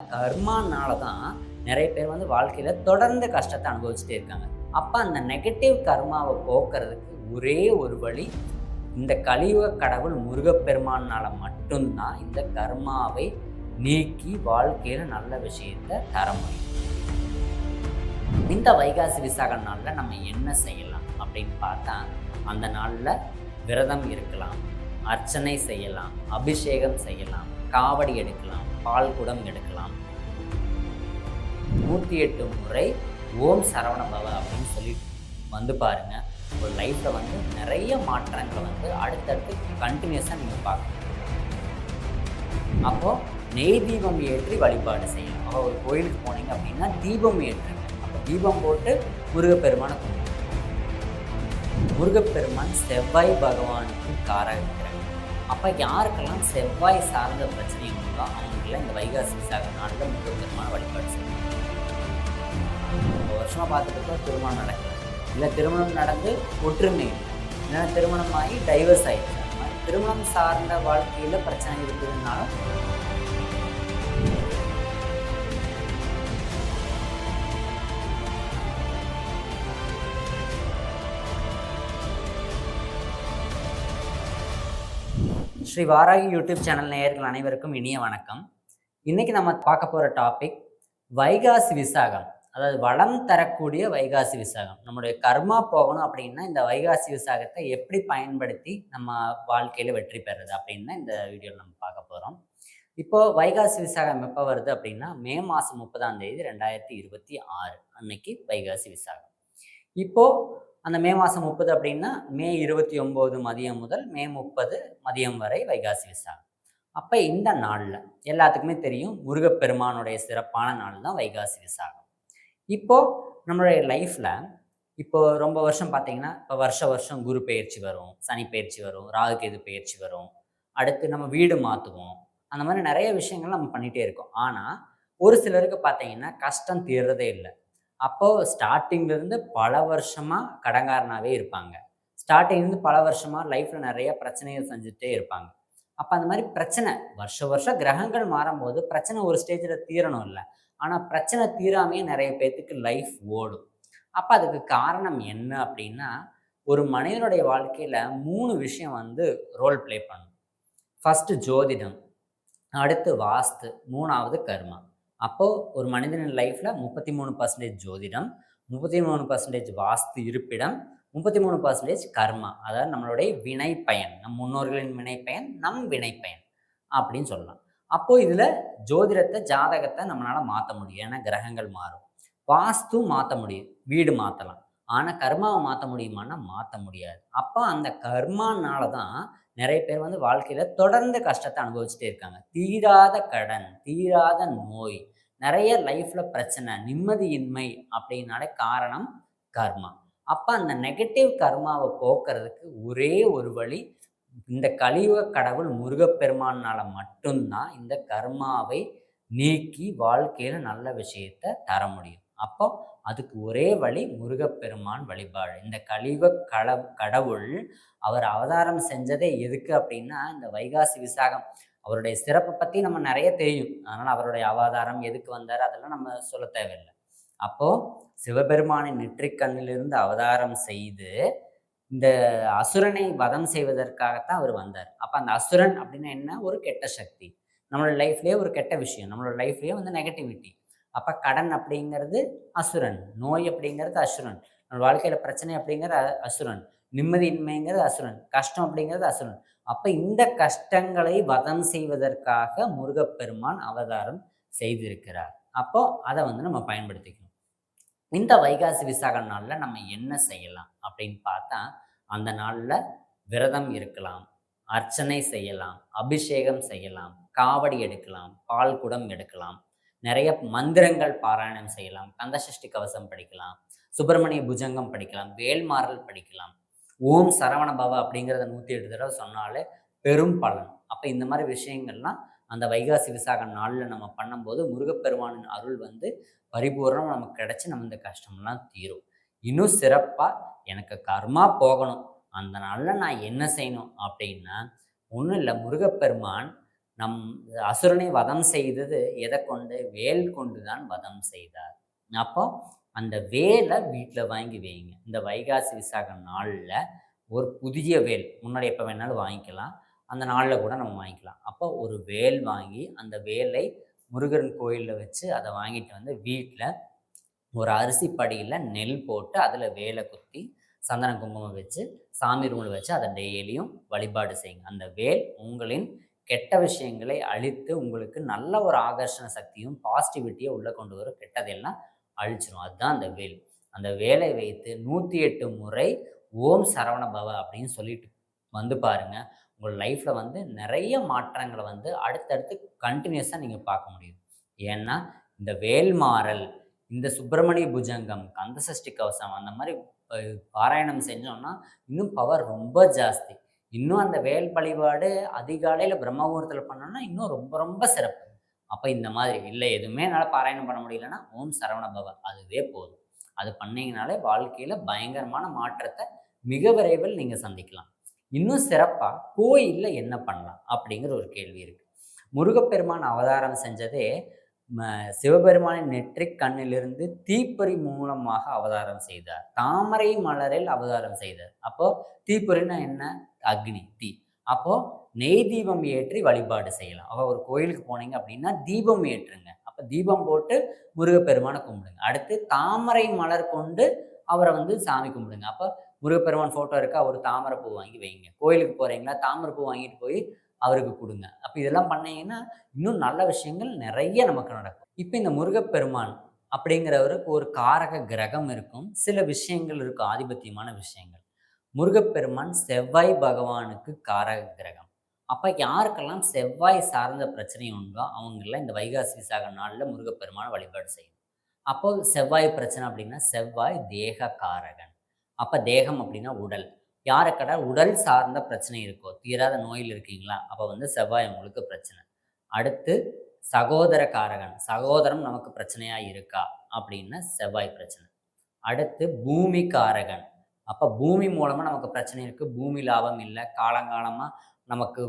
கர்மானால தான் நிறைய பேர் வாழ்க்கையில தொடர்ந்து கஷ்டத்தை அனுபவிச்சுட்டே இருக்காங்க. அப்ப அந்த நெகட்டிவ் கர்மாவ போக்குறதுக்கு ஒரே ஒரு வழி, இந்த கலியுக கடவுள் முருகப்பெருமானால மட்டும் தான் இந்த கர்மாவை நீக்கி வாழ்க்கையில நல்ல விஷயத்த தர முடியும். இந்த வைகாசி விசாக நாள்ல நம்ம என்ன செய்யலாம் அப்படின்னு பார்த்தா, அந்த நாள்ல விரதம் இருக்கலாம், அர்ச்சனை செய்யலாம், அபிஷேகம் செய்யலாம், காவடி எடுக்கலாம், பால் குடம் எடுக்கலாம். 108 முறை ஓம் சரவண பவ அப்படின்னு சொல்லிட்டு பாருங்க. ஒரு லைஃப்பில் நிறைய மாற்றங்களை அடுத்தடுத்து கண்டினியூஸாக நீங்கள் பார்க்கணும். அப்போது நெய் தீபம் ஏற்றி வழிபாடு செய்யணும். அப்போ ஒரு கோயிலுக்கு போனீங்க அப்படின்னா தீபம் ஏற்றுங்க. அப்போ தீபம் போட்டு முருகப்பெருமானை கும்பிடுங்க. முருகப்பெருமான் செவ்வாய் பகவானுக்கு காரகர். அப்போ யாருக்கெல்லாம் செவ்வாய் சார்ந்த பிரச்சனை உண்டோ அவங்களுக்குலாம் இந்த வைகாசி விசாக நாளில் முருகப்பெருமானை வழிபாடு செய்யணும். ரொம்ப வருஷமாக பார்த்துட்டு திருமணம் நடக்கல, இல்லை திருமணம் நடந்து ஒற்றுமை, இல்லைன்னா திருமணம் ஆகி டைவர்ஸ் ஆகிடுச்சு. அந்த மாதிரி திருமணம் சார்ந்த வாழ்க்கையில் பிரச்சனை இருக்குதுனாலும் ஸ்ரீ வாராகி யூடியூப் சேனல் நேயர்கள் அனைவருக்கும் இனிய வணக்கம். இன்னைக்கு நம்ம பார்க்க போகிற டாபிக் வைகாசி விசாகம். அதாவது வளம் தரக்கூடிய வைகாசி விசாகம். நம்முடைய கர்மா போகணும் அப்படின்னா இந்த வைகாசி விசாகத்தை எப்படி பயன்படுத்தி நம்ம வாழ்க்கையில வெற்றி பெறுறது அப்படின்னு இந்த வீடியோவில் நம்ம பார்க்க போகிறோம். இப்போ வைகாசி விசாகம் எப்போ வருது அப்படின்னா மே மாதம் 30ஆம் தேதி 2026 அன்னைக்கு வைகாசி விசாகம். இப்போ அந்த மே மாதம் 30 அப்படின்னா மே 29 மதியம் முதல் மே 30 மதியம் வரை வைகாசி விசாகம். அப்போ இந்த நாளில் எல்லாத்துக்குமே தெரியும் முருகப்பெருமானுடைய சிறப்பான நாள் தான் வைகாசி விசாகம். இப்போது நம்மளுடைய லைஃப்பில் இப்போ ரொம்ப வருஷம் பார்த்தீங்கன்னா இப்போ வருஷம் குரு பெயர்ச்சி வரும், சனி பெயர்ச்சி வரும், ராகுகேது பெயர்ச்சி வரும், அடுத்து நம்ம வீடு மாற்றுவோம். அந்த மாதிரி நிறைய விஷயங்கள் நம்ம பண்ணிகிட்டே இருக்கோம். ஆனால் ஒரு சிலருக்கு பார்த்தீங்கன்னா கஷ்டம் தீர்றதே இல்லை. அப்போது ஸ்டார்டிங்லேருந்து பல வருஷமாக கடங்காரனாகவே இருப்பாங்க. ஸ்டார்டிங்லேருந்து பல வருஷமாக லைஃப்பில் நிறைய பிரச்சனைகள் செஞ்சுட்டே இருப்பாங்க. அப்போ அந்த மாதிரி பிரச்சனை வருஷம் கிரகங்கள் மாறும்போது பிரச்சனை ஒரு ஸ்டேஜில் தீரணும் இல்லை. ஆனால் பிரச்சனை தீராமையே நிறைய பேர்த்துக்கு லைஃப் ஓடும். அப்போ அதுக்கு காரணம் என்ன அப்படின்னா, ஒரு மனிதனுடைய வாழ்க்கையில் 3 விஷயம் ரோல் ப்ளே பண்ணும். ஃபஸ்ட்டு ஜோதிடம், அடுத்து வாஸ்து, 3வது கர்மா. அப்போது ஒரு மனிதனின் லைஃப்பில் 33% ஜோதிடம், 33% வாஸ்து இருப்பிடம், 33% கர்மா. அதாவது நம்மளுடைய வினை பயன், நம் முன்னோர்களின் வினை பயன், நம் வினை பயன் அப்படின்னு சொல்லலாம். அப்போது இதில் ஜோதிடத்தை ஜாதகத்தை நம்மளால் மாற்ற முடியும், ஏன்னா கிரகங்கள் மாறும். வாஸ்து மாற்ற முடியும், வீடு மாற்றலாம். ஆனால் கர்மாவை மாற்ற முடியுமான்னா மாற்ற முடியாது. அப்போ அந்த கர்மானால தான் நிறைய பேர் வாழ்க்கையில் தொடர்ந்து கஷ்டத்தை அனுபவிச்சுட்டே இருக்காங்க. தீராத கடன், தீராத நோய், நிறைய லைஃப்பில் பிரச்சனை, நிம்மதியின்மை அப்படின்னாலே காரணம் கர்மா. அப்போ அந்த நெகட்டிவ் கர்மாவை போக்குறதுக்கு ஒரே ஒரு வழி, இந்த கலியுக கடவுள் முருகப்பெருமானால மட்டும்தான் இந்த கர்மாவை நீக்கி வாழ்க்கையில் நல்ல விஷயத்தை தர முடியும். அப்போ அதுக்கு ஒரே வழி முருகப்பெருமான் வழிபாடு. இந்த கலியுக கடவுள் அவர் அவதாரம் செஞ்சதே எதுக்கு அப்படின்னா இந்த வைகாசி விசாகம். அவருடைய சிறப்பை பற்றி நம்ம நிறைய தெரியும். அதனால் அவருடைய அவதாரம் எதுக்கு வந்தார் அதெல்லாம் நம்ம சொல்ல தேவையில்லை. அப்போது சிவபெருமானின் நெற்றிக்கண்ணிலிருந்து அவதாரம் செய்து இந்த அசுரனை வதம் செய்வதற்காகத்தான் அவர் வந்தார். அப்போ அந்த அசுரன் அப்படின்னா என்ன? ஒரு கெட்ட சக்தி. நம்மளோட லைஃப்லேயே ஒரு கெட்ட விஷயம், நம்மளோட லைஃப்லேயே நெகட்டிவிட்டி. அப்போ கடன் அப்படிங்கிறது அசுரன், நோய் அப்படிங்கிறது அசுரன், நம்ம வாழ்க்கையில் பிரச்சனை அப்படிங்கிறது அசுரன், நிம்மதியின்மைங்கிறது அசுரன், கஷ்டம் அப்படிங்கிறது அசுரன். அப்போ இந்த கஷ்டங்களை வதம் செய்வதற்காக முருகப்பெருமான் அவதாரம் செய்திருக்கிறார். அப்போ அதை நம்ம பயன்படுத்திக்கணும். இந்த வைகாசி விசாக நாளில் நம்ம என்ன செய்யலாம் அப்படின்னு பார்த்தா, அந்த நாளில் விரதம் இருக்கலாம், அர்ச்சனை செய்யலாம், அபிஷேகம் செய்யலாம், காவடி எடுக்கலாம், பால் குடம் எடுக்கலாம், நிறைய மந்திரங்கள் பாராயணம் செய்யலாம், கந்தசஷ்டி கவசம் படிக்கலாம், சுப்பிரமணிய புஜங்கம் படிக்கலாம், வேல்மாறல் படிக்கலாம், ஓம் சரவண பவ அப்படிங்கிறத 108 தடவை சொன்னாலே பெரும் பலன். அப்போ இந்த மாதிரி விஷயங்கள்லாம் அந்த வைகாசி விசாக நாளில் நம்ம பண்ணும்போது முருகப்பெருமானின் அருள் பரிபூர்ணம் நமக்கு கிடச்சி நம்ம இந்த கஷ்டம்லாம் தீரும். இன்னும் சிறப்பாக எனக்கு கர்மா போகணும், அந்த நாளில் நான் என்ன செய்யணும் அப்படின்னா, ஒன்றும் இல்லை, முருகப்பெருமான் நம் அசுரனை வதம் செய்தது எதை கொண்டு? வேல் கொண்டு தான் வதம் செய்தார். அப்போ அந்த வேலை வீட்டில் வாங்கி வைங்க. இந்த வைகாசி விசாக நாளில் ஒரு புதிய வேல், முன்னாடி எப்போ வேணாலும் வாங்கிக்கலாம், அந்த நாளில் கூட நம்ம வாங்கிக்கலாம். அப்போ ஒரு வேல் வாங்கி அந்த வேலை முருகன் கோயிலில் வச்சு அதை வாங்கிட்டு வந்து வீட்டில் ஒரு அரிசி படியில் நெல் போட்டு அதில் வேலை குத்தி சந்தன குங்குமம் வச்சு சாமி ரூமில் வச்சு அதை டெய்லியும் வழிபாடு செய்யுங்க. அந்த வேல் உங்களின் கெட்ட விஷயங்களை அழித்து உங்களுக்கு நல்ல ஒரு ஆகர்ஷண சக்தியும் பாசிட்டிவிட்டியை உள்ளே கொண்டு வரும், கெட்டதெல்லாம் அழிச்சிடும். அதுதான் அந்த வேல். அந்த வேலை வைத்து 108 முறை ஓம் சரவண பவ அப்படின்னு சொல்லிட்டு வந்து பாருங்கள். உங்கள் லைஃப்பில் வந்து நிறைய மாற்றங்களை வந்து அடுத்தடுத்து கண்டினியூஸாக நீங்கள் பார்க்க முடியும். ஏன்னா இந்த வேல்மாறல், இந்த சுப்பிரமணிய புஜங்கம், கந்தசஷ்டி கவசம் அந்த மாதிரி பாராயணம் செஞ்சோம்னா இன்னும் பவர் ரொம்ப ஜாஸ்தி. இன்னும் அந்த வேல் வழிபாடு அதிகாலையில் பிரம்ம முகூர்த்தத்தில் பண்ணோம்னா இன்னும் ரொம்ப ரொம்ப சிறப்பு. அப்போ இந்த மாதிரி இல்லை எதுவுமே என்னால் பாராயணம் பண்ண முடியலன்னா ஓம் சரவண பவ அதுவே போதும். அது பண்ணீங்கனாலே வாழ்க்கையில் பயங்கரமான மாற்றத்தை மிக விரைவில் நீங்கள் சந்திக்கலாம். இன்னும் சிறப்பாக கோயிலில் என்ன பண்ணலாம் அப்படிங்கிற ஒரு கேள்வி இருக்குது. முருகப்பெருமான் அவதாரம் செஞ்சதே சிவபெருமானின் நெற்றிக் கண்ணிலிருந்து தீப்பொறி மூலமாக அவதாரம் செய்தார். தாமரை மலரில் அவதாரம் செய்தார். அப்போ தீப்பொறினா என்ன? அக்னி, தீ. அப்போ நெய் தீபம் ஏற்றி வழிபாடு செய்யலாம். அப்போ ஒரு கோயிலுக்கு போனீங்க அப்படின்னா தீபம் ஏற்றுங்க. அப்போ தீபம் போட்டு முருகப்பெருமானை கும்பிடுங்க. அடுத்து தாமரை மலர் கொண்டு அவரை வந்து சாமி கும்பிடுங்க. அப்போ முருகப்பெருமான் ஃபோட்டோ இருக்கா, ஒரு தாமரை பூ வாங்கி வைங்க. கோயிலுக்கு போகிறீங்களா, தாமரை பூ வாங்கிட்டு போய் அவருக்கு கொடுங்க. அப்போ இதெல்லாம் பண்ணீங்கன்னா இன்னும் நல்ல விஷயங்கள் நிறைய நமக்கு நடக்கும். இப்போ இந்த முருகப்பெருமான் அப்படிங்கிறவருக்கு ஒரு காரக கிரகம் இருக்கும், சில விஷயங்கள் இருக்கும், ஆதிபத்தியமான விஷயங்கள். முருகப்பெருமான் செவ்வாய் பகவானுக்கு காரக கிரகம். அப்போ யாருக்கெல்லாம் செவ்வாய் சார்ந்த பிரச்சனை உண்டோ அவங்களாம் இந்த வைகாசி விசாக நாளில் முருகப்பெருமானை வழிபாடு செய்யணும். அப்போ செவ்வாய் பிரச்சனை அப்படின்னா செவ்வாய் தேக காரகன். அப்போ தேகம் அப்படின்னா உடல். யாருக்கடா உடல் சார்ந்த பிரச்சனை இருக்கோ, தீராத நோயில் இருக்கீங்களா, அப்போ வந்து செவ்வாய் உங்களுக்கு பிரச்சனை. அடுத்து சகோதர காரகன், சகோதரம் நமக்கு பிரச்சனையாக இருக்கா அப்படின்னா செவ்வாய் பிரச்சனை. அடுத்து பூமி காரகன், அப்போ பூமி மூலமாக நமக்கு பிரச்சனை இருக்குது, பூமி லாபம் இல்லை, காலங்காலமாக நமக்கு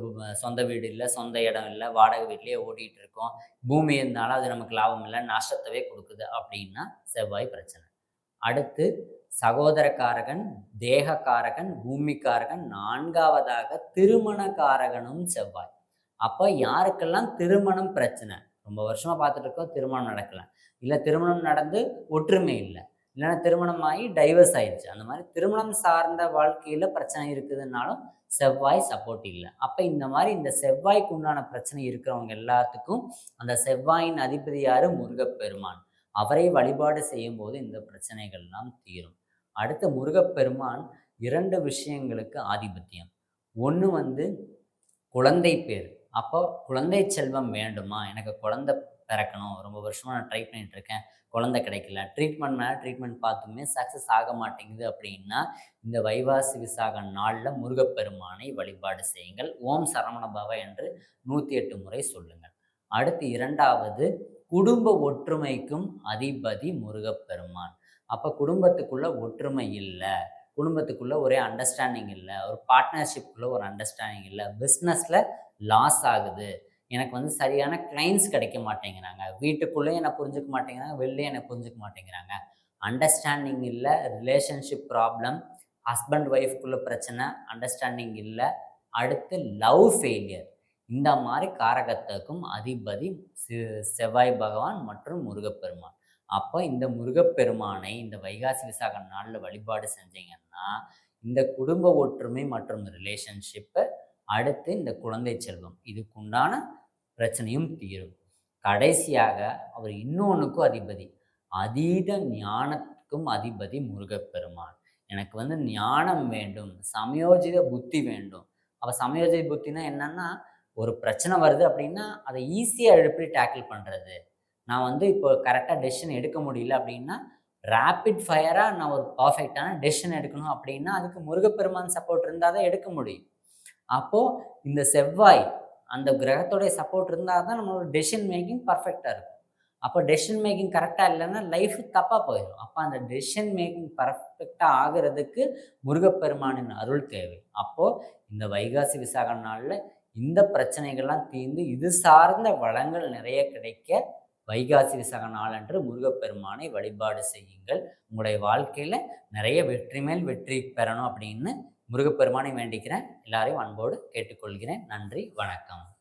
சொந்த வீடு இல்லை, சொந்த இடம் இல்லை, வாடகை வீட்லேயே ஓடிட்டு இருக்கோம், பூமி இருந்தாலும் அது நமக்கு லாபம் இல்லை, நஷ்டத்தவே கொடுக்குது அப்படின்னா செவ்வாய் பிரச்சனை. அடுத்து சகோதரக்காரகன், தேகக்காரகன், பூமிக்காரகன், 4வதாக திருமணக்காரகனும் செவ்வாய். அப்போ யாருக்கெல்லாம் திருமணம் பிரச்சனை, ரொம்ப வருஷமாக பார்த்துட்டு இருக்கோம், திருமணம் நடக்கலை, இல்லை திருமணம் நடந்து ஒற்றுமை இல்லை, இல்லைன்னா திருமணம் ஆகி டைவர்ஸ் ஆயிடுச்சு, அந்த மாதிரி திருமணம் சார்ந்த வாழ்க்கையில் பிரச்சனை இருக்குதுன்னாலும் செவ்வாய் சப்போர்ட் இல்லை. அப்போ இந்த மாதிரி இந்த செவ்வாய்க்கு உண்டான பிரச்சனை இருக்கிறவங்க எல்லாத்துக்கும் அந்த செவ்வாயின் அதிபதி யார்? முருகப்பெருமான். அவரை வழிபாடு செய்யும்போது இந்த பிரச்சனைகள்லாம் தீரும். அடுத்த முருகப்பெருமான் 2 விஷயங்களுக்கு ஆதிபத்தியம். ஒன்று வந்து குழந்தை பேர். அப்போ குழந்தை செல்வம் வேண்டுமா, எனக்கு குழந்தை பிறக்கணும், ரொம்ப வருஷமாக நான் ட்ரை பண்ணிகிட்ருக்கேன், குழந்தை கிடைக்கல, ட்ரீட்மெண்ட் மேலே ட்ரீட்மெண்ட் பார்த்துமே சக்ஸஸ் ஆக மாட்டேங்குது அப்படின்னா இந்த வைகாசி விசாக நாளில் முருகப்பெருமானை வழிபாடு செய்யுங்கள். ஓம் சரவண பவ என்று 108 முறை சொல்லுங்கள். அடுத்து 2வது குடும்ப ஒற்றுமைக்கும் அதிபதி முருகப்பெருமான். அப்போ குடும்பத்துக்குள்ளே ஒற்றுமை இல்லை, குடும்பத்துக்குள்ளே ஒரே அண்டர்ஸ்டாண்டிங் இல்லை, ஒரு பார்ட்னர்ஷிப்புக்குள்ளே ஒரு அண்டர்ஸ்டாண்டிங் இல்லை, பிஸ்னஸில் லாஸ் ஆகுது, எனக்கு வந்து சரியான கிளைண்ட்ஸ் கிடைக்க மாட்டேங்கிறாங்க, வீட்டுக்குள்ளேயே என்னை புரிஞ்சுக்க மாட்டேங்கிறாங்க, வெளிலே என்னை புரிஞ்சுக்க மாட்டேங்கிறாங்க, அண்டர்ஸ்டாண்டிங் இல்லை, ரிலேஷன்ஷிப் ப்ராப்ளம், ஹஸ்பண்ட் ஒய்ஃப்குள்ளே பிரச்சனை, அண்டர்ஸ்டாண்டிங் இல்லை, அடுத்து லவ் ஃபெயிலியர், இந்த மாதிரி காரகத்துக்கும் அதிபதி செவ்வாய் பகவான் மற்றும் முருகப்பெருமான். அப்போ இந்த முருகப்பெருமானை இந்த வைகாசி விசாக நாளில் வழிபாடு செஞ்சீங்கன்னா இந்த குடும்ப ஒற்றுமை மற்றும் ரிலேஷன்ஷிப்பை, அடுத்து இந்த குழந்தை செல்வம், இதுக்குண்டான பிரச்சனையும் தீரும். கடைசியாக அவர் இன்னொன்றுக்கும் அதிபதி, அதீத ஞானத்துக்கும் அதிபதி முருகப்பெருமான். எனக்கு வந்து ஞானம் வேண்டும், சமயோஜித புத்தி வேண்டும். அப்போ சமயோஜித புத்தினா என்னன்னா, ஒரு பிரச்சனை வருது அப்படின்னா அதை ஈஸியாக எப்படி டேக்கிள் பண்ணுறது, நான் வந்து இப்போ கரெக்டாக டெசிஷன் எடுக்க முடியல அப்படின்னா ரேப்பிட் ஃபயராக நான் ஒரு பர்ஃபெக்டான டெசிஷன் எடுக்கணும் அப்படின்னா அதுக்கு முருகப்பெருமான் சப்போர்ட் இருந்தால் தான் எடுக்க முடியும். அப்போது இந்த செவ்வாய் அந்த கிரகத்தோடைய சப்போர்ட் இருந்தால் தான் நம்மளோட டெசிஷன் மேக்கிங் பர்ஃபெக்டாக இருக்கும். அப்போ டெசிஷன் மேக்கிங் கரெக்டாக இல்லைன்னா லைஃப் தப்பாக போயிடும். அப்போ அந்த டெசிஷன் மேக்கிங் பர்ஃபெக்டாக ஆகிறதுக்கு முருகப்பெருமானின் அருள் தேவை. அப்போது இந்த வைகாசி விசாக நாளில் இந்த பிரச்சனைகள்லாம் தீர்ந்து இது சார்ந்த வளங்கள் நிறைய கிடைக்க வைகாசி விசாக நாளன்று முருகப்பெருமானை வழிபாடு செய்யுங்கள். உங்களுடைய வாழ்க்கையில நிறைய வெற்றி மேல் வெற்றி பெறணும் அப்படின்னு முருகப்பெருமானை வேண்டிக்கிறேன். எல்லாரையும் அன்போடு கேட்டுக்கொள்கிறேன். நன்றி, வணக்கம்.